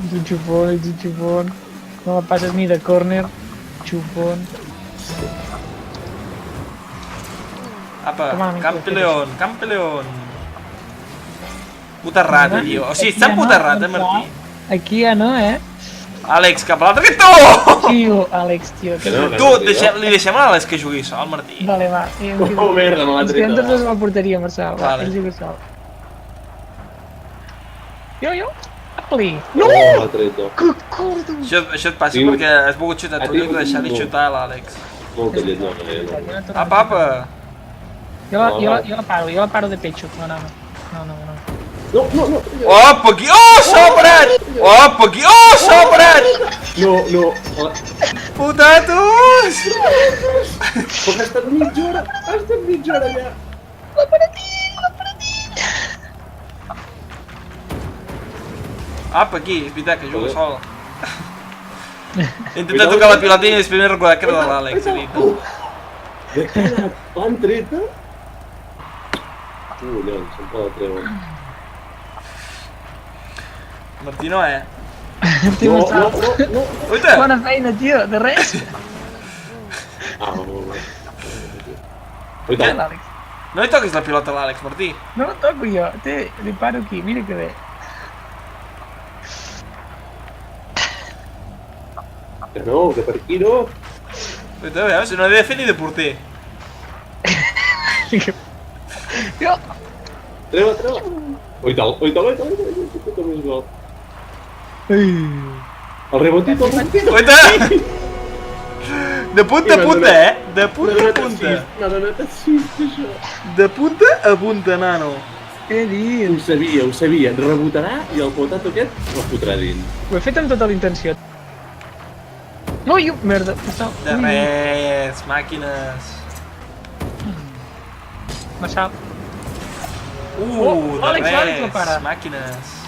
Ets un xupón, ets un xupón. No la passes ni de córner. Xupón. Apa, Toma, Campeleón, Campeleón. Puta rata, tio. O sigui, està puta rata, Martí. Aquí ja no, Àlex, cap a l'altre cantó! Tio, Àlex, tio. Que... Tu, li deixem a l'Àlex que jugui sol, Martí. Vale, va. Oh, merda, me l'ha Ens tret. quedem tots dos a la porteria, Marçal. Va, Vale. ell juga sol. Jo. Apli. No! Oh, l'ha tret, oh. Que cordo! Això et passa perquè has volgut xutar tu i has deixat de xutar a l'Àlex. Molta llet, no. Apa. Jo la paro de pecho. No. No. Opa, aquí! Oh, s'ha parat! Opa, aquí! Oh, s'ha parat! No. Putatos! Però ha estat mitja hora. Ja. Apa, aquí, és veritat que juga sol. He intentat tocar la pilota i després m'he recordat que era de l'Àlex. De què l'han treta? Collons, se'm pot treure. Martí no, Tio, Marçal. No. Oita! Bona feina, tio, de res. Molt bé. Què? L'Àlex. No li toquis la pilota a l'Àlex, Martí. No la toco jo. Li paro aquí, mira que bé. Que no, que per aquí no. Oita, veus? No he de fer ni de porter. Jo. Treu. Oita, més gol. El rebotito. Oita! De punta a punta, De punta a punta. No, això. De punta a punta, nano. Què dius? Ho sabia. Rebotarà i el potato aquest el fotrà dins. Ho he fet amb tota la intenció. No, jo... Merda. De res, màquines. Marçal. De Àlex la para. res, màquines.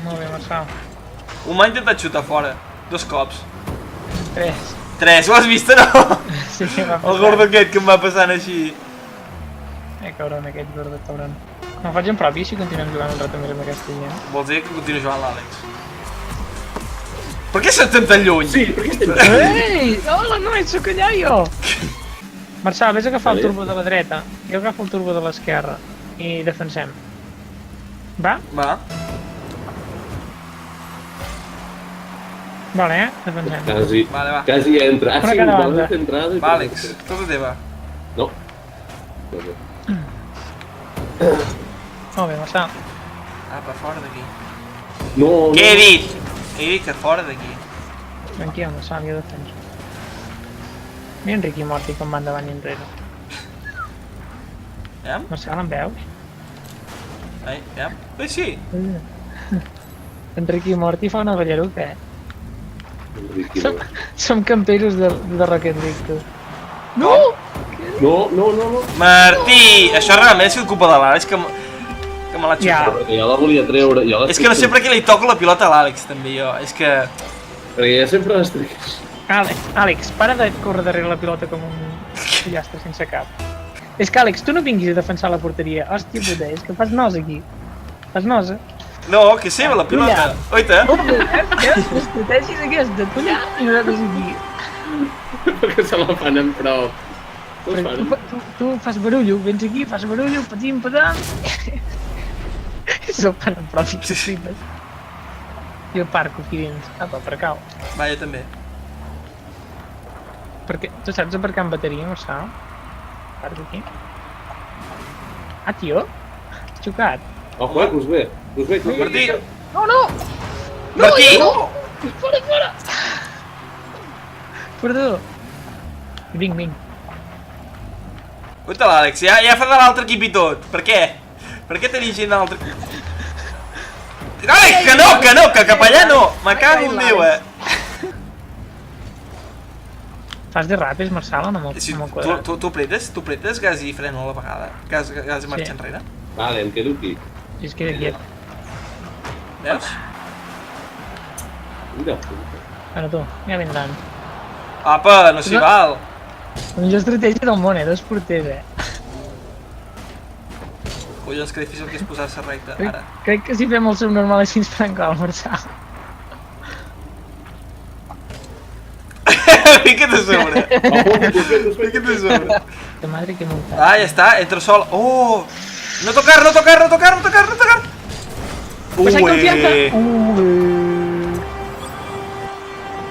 Molt bé, Marçal. Un m'ha intentat xutar fora. 2 cops. 3. 3, ho has vist, no? Sí, va passar. El gordo aquest que em va passant així. Cabron, aquest gordo, cabron. Me'n faig en propi si continuem jugant un rato més amb aquesta gent. Vols dir que continuï jugant l'Àlex? Per què estem tan lluny? Sí, perquè estem... Ei! Hola, noi, sóc allà jo! Marçal, vés a agafar el turbo de la dreta. Jo agafo el turbo de l'esquerra. I defensem. Va? Va. Vale, defensem. Vale, va. Quasi entra. Una cada banda. Va, Àlex, tota teva. No. Molt bé, Marçal. Apa, fora d'aquí. No. Què he dit? He dit que fora d'aquí. Tranquil, Marçal, jo defenso. Mira en Ricky Morty com va endavant i enrere. Ja? Marçal, em veus? Ja? Sí. En Ricky Morty fa una ballaruca, Enrique, Som camperos de Rocket League, tu. No! No. Martí! Això realment ha sigut culpa de l'Àlex que me l'ha xutat. Ja. Perquè jo la volia treure. És que no sé per què li toco la pilota a l'Àlex, també, jo. És que... Perquè jo sempre les tregues. Àlex, para de córrer darrere la pilota com un pollastre sense cap. És que, Àlex, tu no vinguis a defensar la porteria. Hòstia puta, és que fas nos aquí. Fas nos, No, que seva la pilota. Oita! L'estratègia és aquesta, tu allà i nosaltres aquí. Perquè se la fan en prou. Tu fas barullo, vens aquí, fas barullo, patim, patam. Se'l fan en propi, que flipes. Jo parco aquí dins. Apa, per cau. Va, jo també. Perquè, tu saps aparcar amb bateria, Marçal? Parco aquí. Ah, tio? Has xocat? Ojo, que us ve. Martí! No! Martí! Fora! Perdó. Vinc. Oita l'Àlex, ja fa de l'altre equip i tot. Per què? Per què tenia gent de l'altre equip? Àlex, que no, que cap allà no! Me cago en Déu, Fas de ràpids, Marçal, amb el quadrat? Tu apretes gas i freno a la vegada. Gas i marxa enrere. Vale, em quedo aquí. I es queda quiet. Veus? Mira. Bueno, tu, ja vindran. Apa, no s'hi val. La millor estratègia del món, dos porters, collons, que difícil que és posar-se recte, ara. Crec que si fem el subnormal així ens faran clar almorzar. Fica't a sobre. Fica't a sobre. De madre que monta. Ah, ja està, entro sol. Oh! No tocar, no tocar, no tocar, no tocar, no tocar! Pues hay confianza.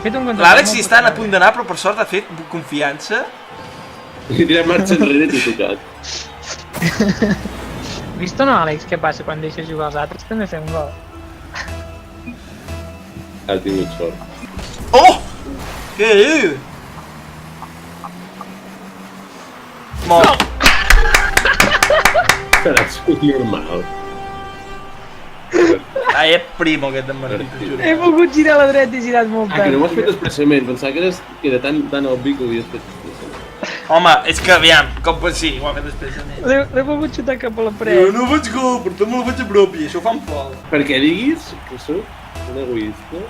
Fet un control. L'Àlex hi està a punt d'anar, però per sort ha fet confiança. I tira marxa enrere i t'he tocat. Vist o no, Àlex, què passa quan deixes jugar als altres? També fer un gol. Ha tingut sort. Oh! Què diu? Mort. Seràs normal. Ah, és primo aquest d'en Martí, t'ho juro. He volgut girar a la dreta i he girat molt Ah, que no m'ho has fet expressament. Pensava que era tan obvi que ho havies fet expressament. Home, és que aviam, com pot ser? Ho ha fet expressament. L'he volgut xutar cap a la Jo paret. no faig gol, però també el faig a prop i això ho fan por. Perquè diguis que sóc un egoista.